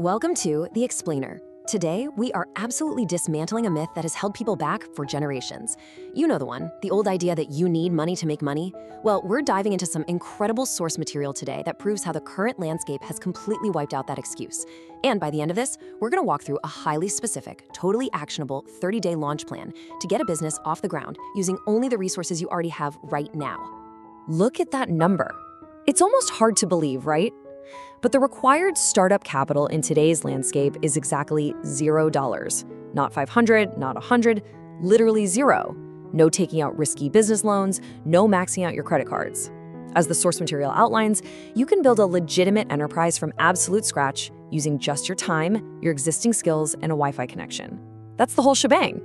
Welcome to The Explainer. Today, we are absolutely dismantling a myth that has held people back for generations. You know the one, the old idea that you need money to make money. Well, we're diving into some incredible source material today that proves how the current landscape has completely wiped out that excuse. And by the end of this, we're going to walk through a highly specific, totally actionable 30-day launch plan to get a business off the ground using only the resources you already have right now. Look at that number. It's almost hard to believe, right? But the required startup capital in today's landscape is exactly $0. Not 500, not 100, literally zero. No taking out risky business loans, no maxing out your credit cards. As the source material outlines, you can build a legitimate enterprise from absolute scratch using just your time, your existing skills, and a Wi-Fi connection. That's the whole shebang.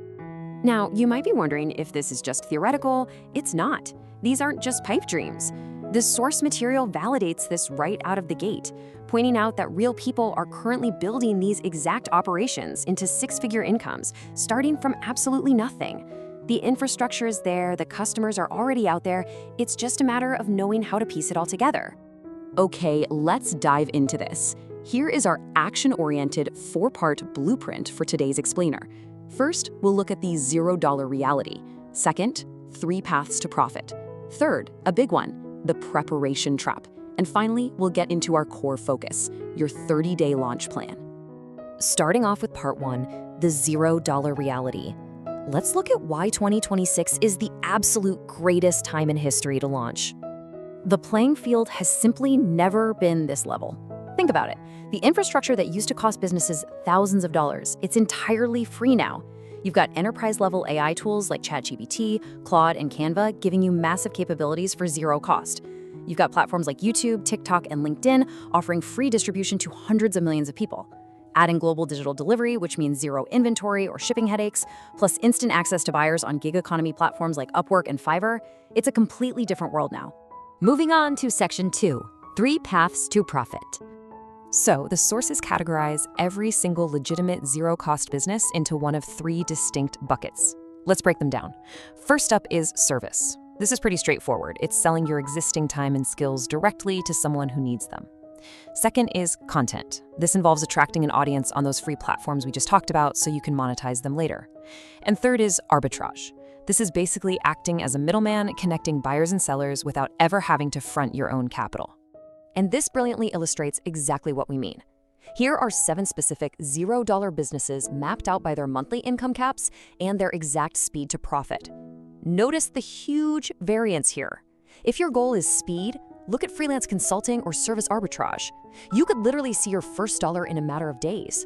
Now, you might be wondering if this is just theoretical. It's not. These aren't just pipe dreams. The source material validates this right out of the gate, pointing out that real people are currently building these exact operations into six-figure incomes, starting from absolutely nothing. The infrastructure is there, the customers are already out there, it's just a matter of knowing how to piece it all together. Okay, let's dive into this. Here is our action-oriented 4-part blueprint for today's explainer. First, we'll look at the $0 reality. Second, 3 paths to profit. Third, a big one, the preparation trap. And finally, we'll get into our core focus, your 30-day launch plan. Starting off with part 1, the $0 reality. Let's look at why 2026 is the absolute greatest time in history to launch. The playing field has simply never been this level. Think about it. The infrastructure that used to cost businesses thousands of dollars, it's entirely free now. You've got enterprise-level AI tools like ChatGPT, Claude, and Canva giving you massive capabilities for zero cost. You've got platforms like YouTube, TikTok, and LinkedIn offering free distribution to hundreds of millions of people. Add in global digital delivery, which means zero inventory or shipping headaches, plus instant access to buyers on gig economy platforms like Upwork and Fiverr. It's a completely different world now. Moving on to section 2, 3 paths to profit. So, the sources categorize every single legitimate zero-cost business into one of 3 distinct buckets. Let's break them down. First up is service. This is pretty straightforward. It's selling your existing time and skills directly to someone who needs them. Second is content. This involves attracting an audience on those free platforms we just talked about so you can monetize them later. And third is arbitrage. This is basically acting as a middleman, connecting buyers and sellers without ever having to front your own capital. And this brilliantly illustrates exactly what we mean. Here are 7 specific $0 businesses mapped out by their monthly income caps and their exact speed to profit. Notice the huge variance here. If your goal is speed, look at freelance consulting or service arbitrage. You could literally see your first dollar in a matter of days.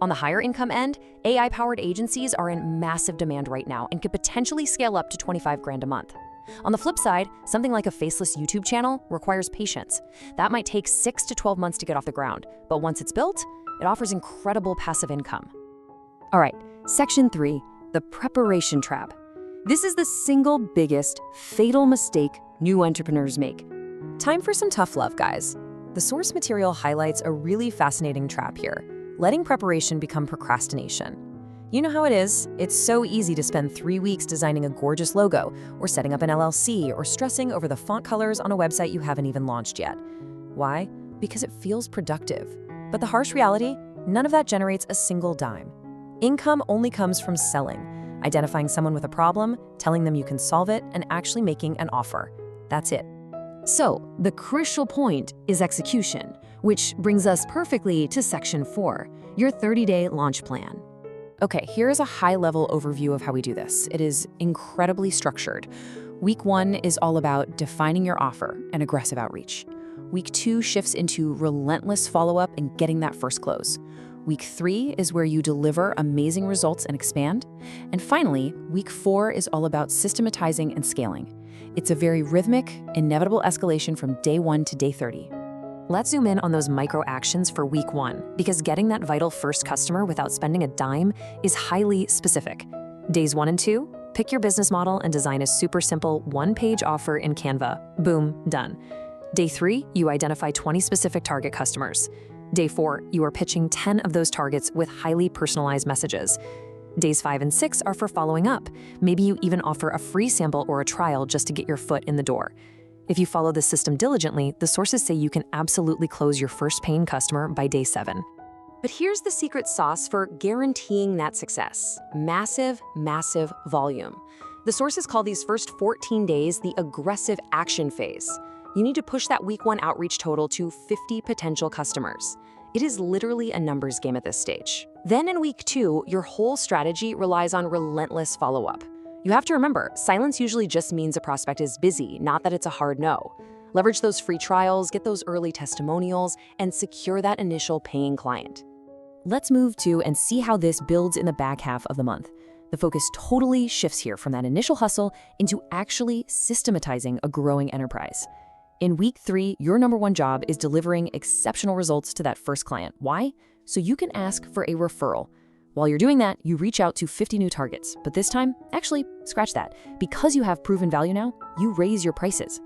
On the higher income end, AI-powered agencies are in massive demand right now and could potentially scale up to 25 grand a month. On the flip side, something like a faceless YouTube channel requires patience. That might take 6 to 12 months to get off the ground, but once it's built, it offers incredible passive income. All right, section 3, the preparation trap. This is the single biggest, fatal mistake new entrepreneurs make. Time for some tough love, guys. The source material highlights a really fascinating trap here, letting preparation become procrastination. You know how it is. It's so easy to spend 3 weeks designing a gorgeous logo, or setting up an LLC, or stressing over the font colors on a website you haven't even launched yet. Why? Because it feels productive. But the harsh reality, none of that generates a single dime. Income only comes from selling, identifying someone with a problem, telling them you can solve it, and actually making an offer. That's it. So, the crucial point is execution, which brings us perfectly to section 4, your 30-day launch plan. Okay, here's a high-level overview of how we do this. It is incredibly structured. Week 1 is all about defining your offer and aggressive outreach. Week 2 shifts into relentless follow-up and getting that first close. Week 3 is where you deliver amazing results and expand. And finally, week 4 is all about systematizing and scaling. It's a very rhythmic, inevitable escalation from day 1 to day 30. Let's zoom in on those micro actions for week 1, because getting that vital first customer without spending a dime is highly specific. Days 1 and 2, pick your business model and design a super simple 1-page offer in Canva. Boom, done. Day 3, you identify 20 specific target customers. Day 4, you are pitching 10 of those targets with highly personalized messages. Days 5 and 6 are for following up. Maybe you even offer a free sample or a trial just to get your foot in the door. If you follow this system diligently, the sources say you can absolutely close your first paying customer by day 7. But here's the secret sauce for guaranteeing that success: massive, massive volume. The sources call these first 14 days the aggressive action phase. You need to push that week 1 outreach total to 50 potential customers. It is literally a numbers game at this stage. Then in week 2, your whole strategy relies on relentless follow-up. You have to remember, silence usually just means a prospect is busy, not that it's a hard no. Leverage those free trials, get those early testimonials, and secure that initial paying client. Let's move to and see how this builds in the back half of the month. The focus totally shifts here from that initial hustle into actually systematizing a growing enterprise. In week 3, your number 1 job is delivering exceptional results to that first client. Why? So you can ask for a referral. While you're doing that, you reach out to 50 new targets. But this time, actually, scratch that. Because you have proven value now, you raise your prices.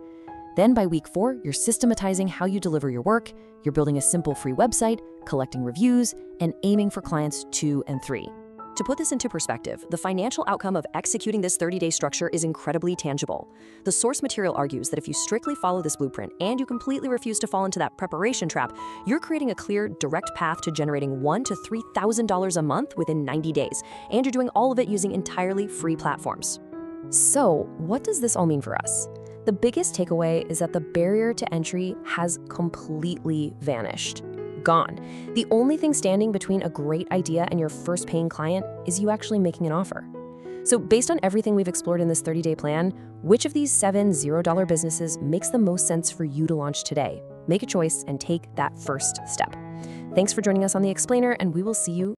Then by week 4, you're systematizing how you deliver your work, you're building a simple free website, collecting reviews, and aiming for clients 2 and 3. To put this into perspective, the financial outcome of executing this 30-day structure is incredibly tangible. The source material argues that if you strictly follow this blueprint and you completely refuse to fall into that preparation trap, you're creating a clear, direct path to generating $1,000 to $3,000 a month within 90 days, and you're doing all of it using entirely free platforms. So, what does this all mean for us? The biggest takeaway is that the barrier to entry has completely vanished. Gone. The only thing standing between a great idea and your first paying client is you actually making an offer. So based on everything we've explored in this 30-day plan, which of these 7 $0 businesses makes the most sense for you to launch today? Make a choice and take that first step. Thanks for joining us on The Explainer, and we will see you